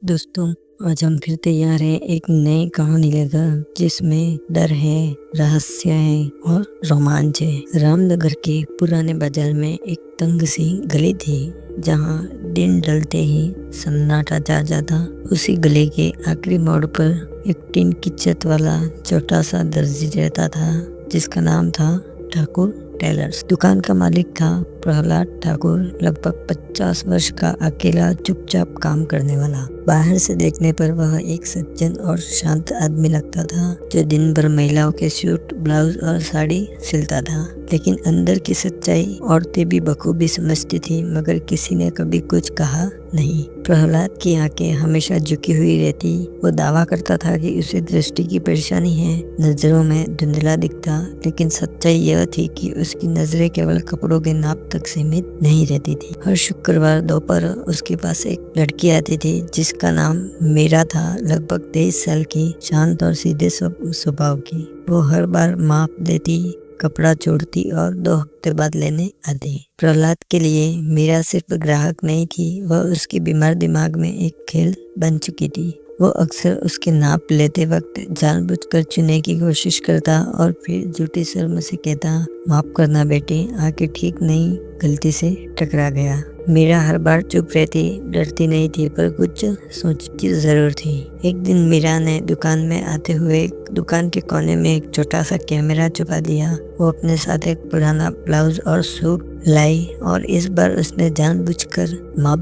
दोस्तों, आज हम फिर तैयार हैं एक नई कहानी लेकर, जिसमें डर है, रहस्य है और रोमांच है। रामनगर के पुराने बाजार में एक तंग सी गली थी, जहां दिन ढलते ही सन्नाटा छा जाता। उसी गली के आखिरी मोड़ पर एक टीन की छत वाला छोटा सा दर्जी रहता था, जिसका नाम था ठाकुर टेलर्स। दुकान का मालिक था प्रहलाद ठाकुर, लगभग 50 वर्ष का, अकेला चुपचाप काम करने वाला। बाहर से देखने पर वह एक सज्जन और शांत आदमी लगता था, जो दिन भर महिलाओं के सूट, ब्लाउज और साड़ी सिलता था। लेकिन अंदर की सच्चाई औरतें भी बखूबी समझती थी, मगर किसी ने कभी कुछ कहा नहीं। प्रहलाद की आंखें हमेशा झुकी हुई रहती। वो दावा करता था कि उसे दृष्टि की परेशानी है, नजरों में धुंधला दिखता। लेकिन सच्चाई यह थी कि उसकी नजरें केवल कपड़ों के नाप तक सीमित नहीं रहती थी। हर शुक्रवार दोपहर उसके पास एक लड़की आती थी, जिसका नाम मीरा था। लगभग 23 साल की, शांत और सीधे स्वभाव की। वो हर बार माप देती, कपड़ा छोड़ती और 2 हफ्ते बाद लेने आती। प्रहलाद के लिए मीरा सिर्फ ग्राहक नहीं थी, वह उसके बीमार दिमाग में एक खेल बन चुकी थी। वो अक्सर उसके नाप लेते वक्त जानबूझकर चुनने की कोशिश करता और फिर झूठी शर्म से कहता, माफ करना बेटी, आंखें ठीक नहीं, गलती से टकरा गया। मीरा हर बार चुप रहती, डरती नहीं थी, पर कुछ सोचती जरूर थी। एक दिन मीरा ने दुकान में आते हुए दुकान के कोने में एक छोटा सा कैमरा छुपा दिया। वो अपने साथ एक पुराना ब्लाउज और सूट लाई और इस बार उसने जानबूझकर माप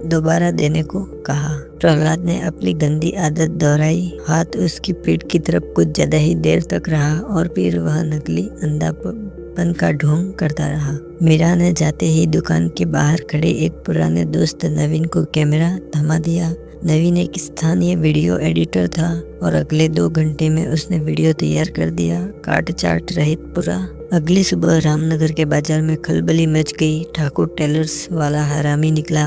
दोबारा देने को कहा। प्रहलाद ने अपनी गंदी आदत दोहराई, हाथ उसकी पीठ की तरफ कुछ ज्यादा ही देर तक रहा और फिर वह नकली अंधापन का ढोंग करता रहा। मीरा ने जाते ही दुकान के बाहर खड़े एक पुराने दोस्त नवीन को कैमरा थमा दिया। नवीन एक स्थानीय वीडियो एडिटर था और अगले 2 घंटे में उसने वीडियो तैयार कर दिया, काट चाट रहित पूरा। अगली सुबह रामनगर के बाजार में खलबली मच गई। ठाकुर टेलर्स वाला हरामी निकला।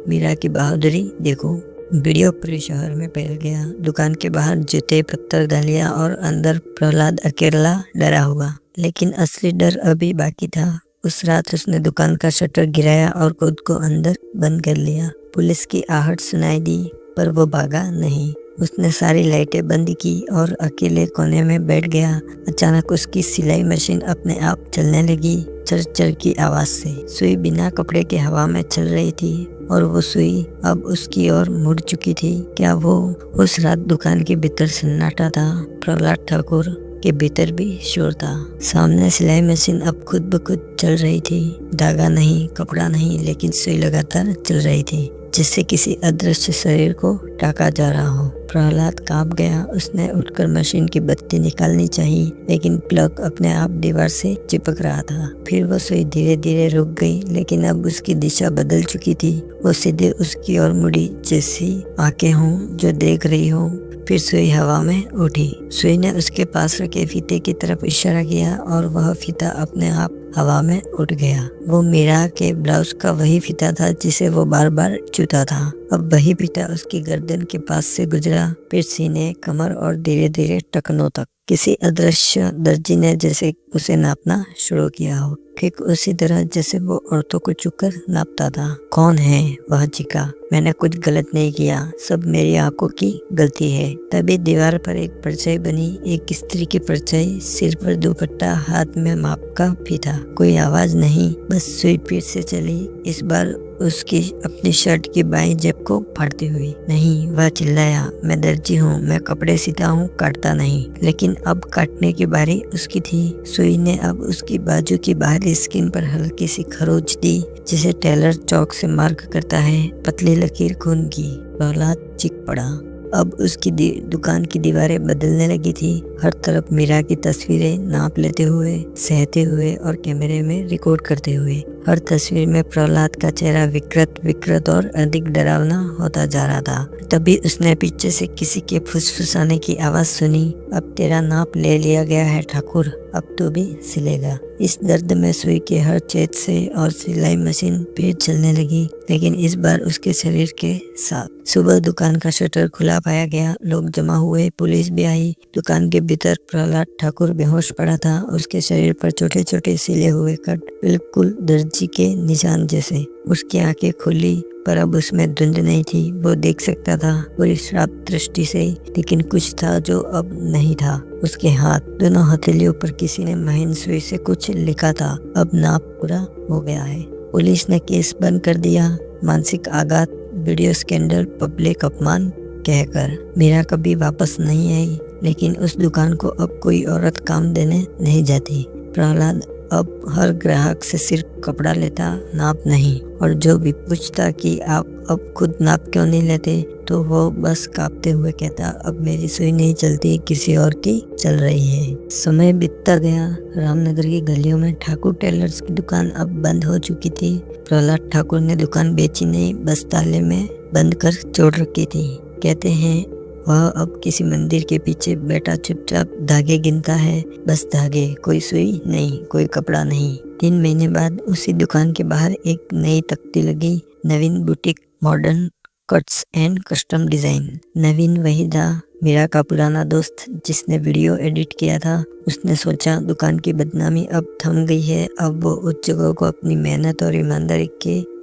मीरा की बहादुरी देखो। वीडियो पूरे शहर में फैल गया। दुकान के बाहर जूते, पत्थर, गालियां और अंदर प्रहलाद अकेला डरा हुआ। लेकिन असली डर अभी बाकी था। उस रात उसने दुकान का शटर गिराया और खुद को अंदर बंद कर लिया। पुलिस की आहट सुनाई दी, पर वो भागा नहीं। उसने सारी लाइटें बंद की और अकेले कोने में बैठ गया। अचानक उसकी सिलाई मशीन अपने आप चलने लगी, चर चर की आवाज से। सुई बिना कपड़े के हवा में चल रही थी और वो सुई अब उसकी ओर मुड़ चुकी थी। क्या वो उस रात दुकान के भीतर सन्नाटा था? प्रहलाद ठाकुर के भीतर भी शोर था। सामने सिलाई मशीन अब खुद ब खुद चल रही थी। धागा नहीं, कपड़ा नहीं, लेकिन सुई लगातार चल रही थी, जिससे किसी अदृश्य शरीर को टाका जा रहा हो। प्रहलाद कांप गया। उसने उठकर मशीन की बत्ती निकालनी चाहिए, लेकिन प्लग अपने आप दीवार से चिपक रहा था। फिर वो सुई धीरे धीरे रुक गई, लेकिन अब उसकी दिशा बदल चुकी थी। वो सीधे उसकी ओर मुड़ी, जैसी आंखें हों जो देख रही हो। फिर सुई हवा में उठी। सुई ने उसके पास रखे फीते की तरफ इशारा किया और वह फीता अपने आप हवा में उठ गया। वो मीरा के ब्लाउज का वही फीता था जिसे वो बार बार छूता था। अब वही फीता उसकी गर्दन के पास से गुजरा, फिर सीने, कमर और धीरे धीरे टखनों तक। किसी अदृश्य दर्जी ने जैसे उसे नापना शुरू किया हो, ठीक उसी तरह जैसे वो औरतों को छूकर नापता था। कौन है? वह चीखा। मैंने कुछ गलत नहीं किया, सब मेरी आंखों की गलती है। तभी दीवार पर एक परछाई बनी, एक स्त्री की परछाई, सिर पर दुपट्टा, हाथ में माप का फीता। कोई आवाज नहीं, बस सुई फिर से चली, इस बार उसकी अपनी शर्ट की बाईं जेब को फाड़ती हुई। नहीं, वह चिल्लाया, मैं दर्जी हूँ, मैं कपड़े सीता हूँ, काटता नहीं। लेकिन अब काटने की बारी उसकी थी। सुई ने अब उसकी बाजू की बाहरी स्किन पर हल्की सी खरोच दी, जिसे टेलर चौक से मार्क करता है, पतली लकीर खून की। प्रहलाद चीख पड़ा। अब उसकी दुकान की दीवारें बदलने लगी थी। हर तरफ मीरा की तस्वीरें, नाप लेते हुए, सहते हुए और कैमरे में रिकॉर्ड करते हुए। हर तस्वीर में प्रहलाद का चेहरा विकृत और अधिक डरावना होता जा रहा था। तभी उसने पीछे से किसी के फुसफुसाने की आवाज सुनी। अब तेरा नाप ले लिया गया है ठाकुर, अब तू भी सिलेगा। इस दर्द में सुई के हर छेद से और सिलाई मशीन फिर चलने लगी, लेकिन इस बार उसके शरीर के साथ। सुबह दुकान का शटर खुला पाया गया, लोग जमा हुए, पुलिस भी आई। दुकान के भीतर प्रहलाद ठाकुर बेहोश पड़ा था। उसके शरीर पर छोटे छोटे सिले हुए कट, बिल्कुल दर्जी के निशान जैसे। उसकी आंखें खुली, पर अब उसमें धुंध नहीं थी। वो देख सकता था पूरी श्राप दृष्टि से, लेकिन कुछ था जो अब नहीं था। उसके हाथ, दोनों हथेलियों पर किसी ने महीन सुई से कुछ लिखा था। अब नाप पूरा हो गया है। पुलिस ने केस बंद कर दिया। मानसिक आघात, वीडियो स्कैंडल, पब्लिक अपमान कहकर मीरा कभी वापस नहीं आई। लेकिन उस दुकान को अब कोई औरत काम देने नहीं जाती। प्रहलाद अब हर ग्राहक से सिर्फ कपड़ा लेता, नाप नहीं। और जो भी पूछता कि आप अब खुद नाप क्यों नहीं लेते, तो वो बस कांपते हुए कहता, अब मेरी सुई नहीं चलती, किसी और की चल रही है। समय बीतता गया। रामनगर की गलियों में ठाकुर टेलर्स की दुकान अब बंद हो चुकी थी। प्रहलाद ठाकुर ने दुकान बेची नहीं, बस ताले में बंद कर छोड़ रखी थी। कहते हैं वह अब किसी मंदिर के पीछे बैठा चुपचाप धागे गिनता है, बस धागे, कोई सुई नहीं, कोई कपड़ा नहीं। 3 महीने बाद उसी दुकान के बाहर एक नई तख्ती लगी, Naveen boutique, modern cuts and custom design. Naveen वही था, मीरा का पुराना दोस्त जिसने वीडियो एडिट किया था। उसने सोचा दुकान की बदनामी अब थम गई है, अब वो उस जगह को अपनी मेहनत और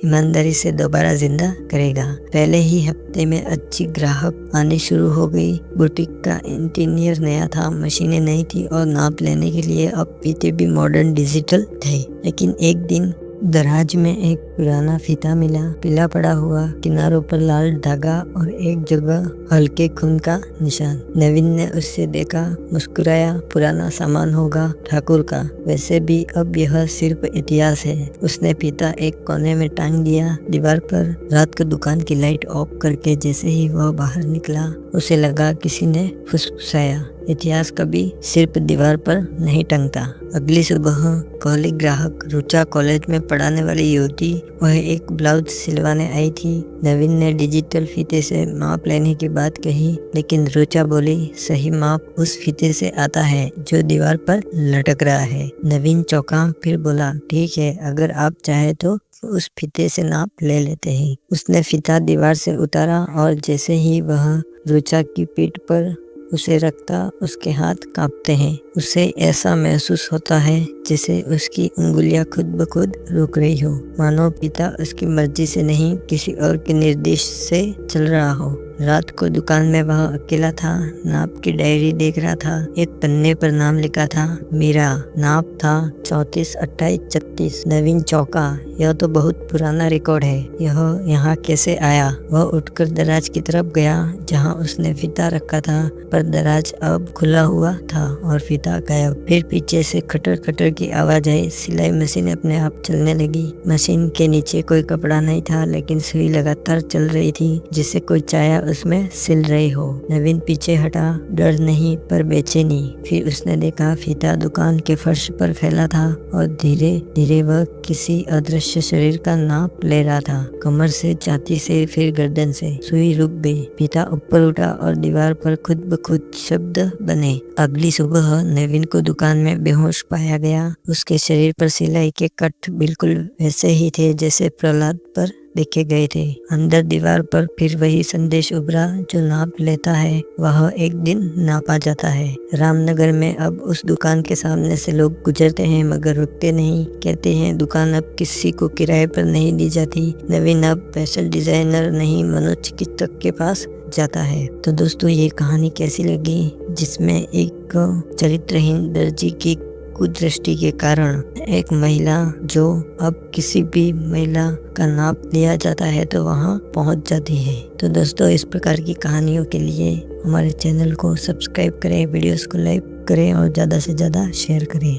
ईमानदारी से दोबारा जिंदा करेगा। पहले ही हफ्ते में अच्छी ग्राहक आनी शुरू हो गई। बुटीक का इंटीरियर नया था, मशीनें नई थी और नाप लेने के लिए अब फीते भी मॉडर्न डिजिटल थे। लेकिन एक दिन दराज में एक पुराना फीता मिला, पीला पड़ा हुआ, किनारों पर लाल धागा और एक जगह हल्के खून का निशान। नवीन ने उससे देखा, मुस्कुराया। पुराना सामान होगा ठाकुर का, वैसे भी अब यह सिर्फ इतिहास है। उसने फीता एक कोने में टांग दिया दीवार पर। रात को दुकान की लाइट ऑफ करके जैसे ही वह बाहर निकला, उसे लगा किसी ने फुसफुसाया, इतिहास कभी सिर्फ दीवार पर नहीं टंगता। अगली सुबह पहली ग्राहक रुचा, कॉलेज में पढ़ाने वाली युवती। वह एक ब्लाउज सिलवाने आई थी। नवीन ने डिजिटल फीते से माप लेने की बात कही, लेकिन रुचा बोली, सही माप उस फीते से आता है जो दीवार पर लटक रहा है। नवीन चौंका, फिर बोला, ठीक है, अगर आप चाहे तो उस फीते से नाप ले लेते हैं। उसने फीता दीवार से उतारा और जैसे ही वह रुचा की पीठ पर उसे रखता, उसके हाथ कांपते हैं। उसे ऐसा महसूस होता है जैसे उसकी उंगलियां खुद ब खुद रुक रही हो, मानो पिता उसकी मर्जी से नहीं, किसी और के निर्देश से चल रहा हो। रात को दुकान में वह अकेला था, नाप की डायरी देख रहा था। एक पन्ने पर नाम लिखा था मीरा, नाप था 34, 28, 36। नवीन चौंका, यह तो बहुत पुराना रिकॉर्ड है, यह यहाँ कैसे आया? वह उठकर दराज की तरफ गया जहाँ उसने फीता रखा था, पर दराज अब खुला हुआ था और फीता गायब। फिर पीछे से खटर खटर की आवाज आई। सिलाई मशीन अपने आप चलने लगी। मशीन के नीचे कोई कपड़ा नहीं था, लेकिन सुई लगातार चल रही थी, जिसे कोई चाया उसमें सिल रही हो। नवीन पीछे हटा, डर नहीं पर बेचैनी। फिर उसने देखा फीता दुकान के फर्श पर फैला था और धीरे धीरे वह किसी अदृश्य शरीर का नाप ले रहा था, कमर से, छाती से, फिर गर्दन से। सुई रुक गई। फीता ऊपर उठा और दीवार पर खुद ब खुद शब्द बने। अगली सुबह नवीन को दुकान में बेहोश पाया गया। उसके शरीर पर सिलाई के कट बिल्कुल वैसे ही थे जैसे प्रहलाद पर लिखे गए थे। अंदर दीवार पर फिर वही संदेश उभरा, जो नाप लेता है वह एक दिन नापा जाता है। रामनगर में अब उस दुकान के सामने से लोग गुजरते हैं मगर रुकते नहीं। कहते हैं दुकान अब किसी को किराए पर नहीं दी जाती। नवीन अब फैशन डिजाइनर नहीं, मनोचिकित्सक के पास जाता है। तो दोस्तों, ये कहानी कैसी लगी, जिसमें एक चरित्रहीन दर्जी की कुदृष्टि के कारण एक महिला, जो अब किसी भी महिला का नाप लिया जाता है तो वहां पहुंच जाती है। तो दोस्तों, इस प्रकार की कहानियों के लिए हमारे चैनल को सब्सक्राइब करें, वीडियोस को लाइक करें और ज़्यादा से ज़्यादा शेयर करें।